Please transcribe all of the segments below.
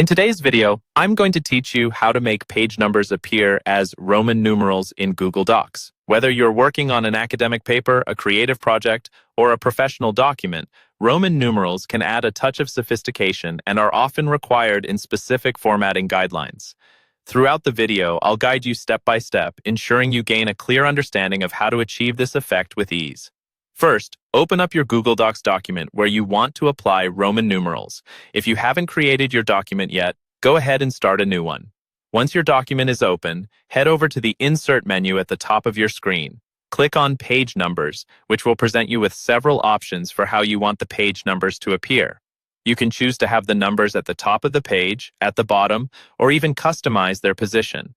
In today's video, I'm going to teach you how to make page numbers appear as Roman numerals in Google Docs. Whether you're working on an academic paper, a creative project, or a professional document, Roman numerals can add a touch of sophistication and are often required in specific formatting guidelines. Throughout the video, I'll guide you step by step, ensuring you gain a clear understanding of how to achieve this effect with ease. First, open up your Google Docs document where you want to apply Roman numerals. If you haven't created your document yet, go ahead and start a new one. Once your document is open, head over to the Insert menu at the top of your screen. Click on Page Numbers, which will present you with several options for how you want the page numbers to appear. You can choose to have the numbers at the top of the page, at the bottom, or even customize their position.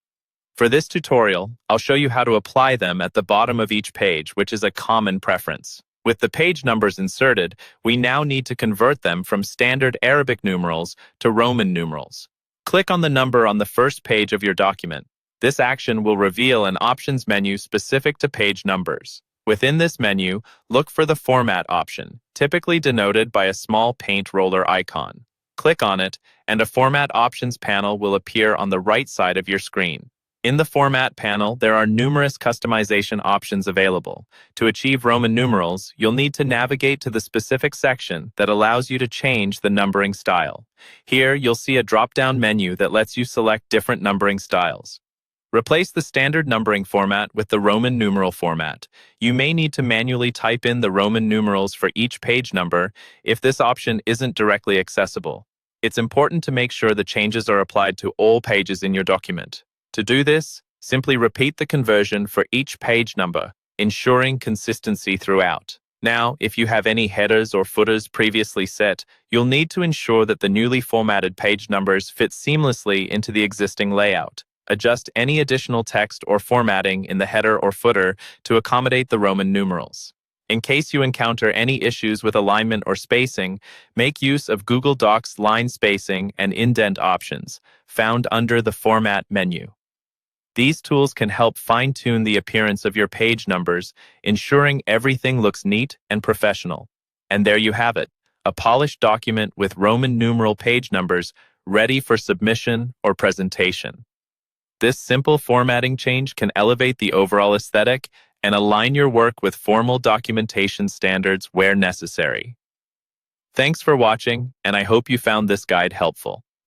For this tutorial, I'll show you how to apply them at the bottom of each page, which is a common preference. With the page numbers inserted, we now need to convert them from standard Arabic numerals to Roman numerals. Click on the number on the first page of your document. This action will reveal an options menu specific to page numbers. Within this menu, look for the Format option, typically denoted by a small paint roller icon. Click on it, and a Format Options panel will appear on the right side of your screen. In the Format panel, there are numerous customization options available. To achieve Roman numerals, you'll need to navigate to the specific section that allows you to change the numbering style. Here, you'll see a drop-down menu that lets you select different numbering styles. Replace the standard numbering format with the Roman numeral format. You may need to manually type in the Roman numerals for each page number if this option isn't directly accessible. It's important to make sure the changes are applied to all pages in your document. To do this, simply repeat the conversion for each page number, ensuring consistency throughout. Now, if you have any headers or footers previously set, you'll need to ensure that the newly formatted page numbers fit seamlessly into the existing layout. Adjust any additional text or formatting in the header or footer to accommodate the Roman numerals. In case you encounter any issues with alignment or spacing, make use of Google Docs line spacing and indent options, found under the Format menu. These tools can help fine-tune the appearance of your page numbers, ensuring everything looks neat and professional. And there you have it, a polished document with Roman numeral page numbers ready for submission or presentation. This simple formatting change can elevate the overall aesthetic and align your work with formal documentation standards where necessary. Thanks for watching, and I hope you found this guide helpful.